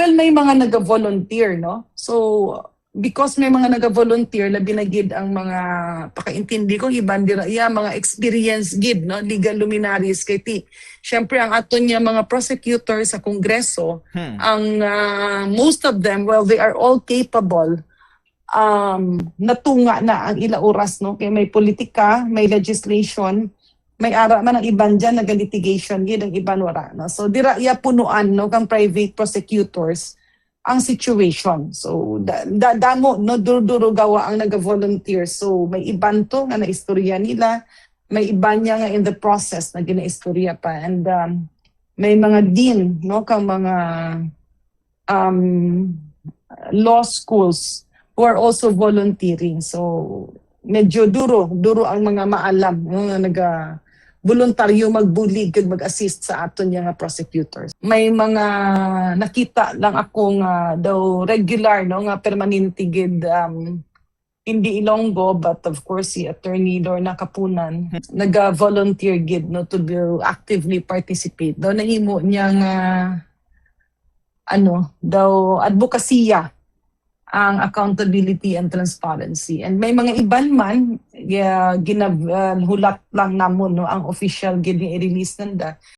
Well, may mga naga-volunteer, no? So, because may mga naga-volunteer, labi na gid ang mga pakaintindi ko ibandira iya mga experience gid, no, legal luminaries kay ti. Syempre ang aton niya mga prosecutor sa Kongreso, ang most of them, well, they are all capable, natunga na ang ila oras, no, kay may politika, may legislation, may ara man ang iban dyan naga-litigation gid ang iban wala, no. So dira iya punuan, no, kang private prosecutors ang situation. So damo no duro gawa ang naga-volunteer. So may iban to nga naistorya nila, may iban niya nga in the process na ginaistorya pa, and may mga dean, no, kang mga law schools who are also volunteering. So medyo duro ang mga maalam, no, nga naga voluntaryo magbulig kag mag-assist sa aton nga prosecutors. May mga nakita lang ako nga daw regular, no, nga permanente gid, hindi Ilonggo, but of course si Attorney Lorna Kapunan naga-volunteer gid, no, to actively participate. Daw nahimo niya nga daw advokasya ang accountability and transparency. And may mga iban man hulat lang namon, no, ang official gid ni i-release nanda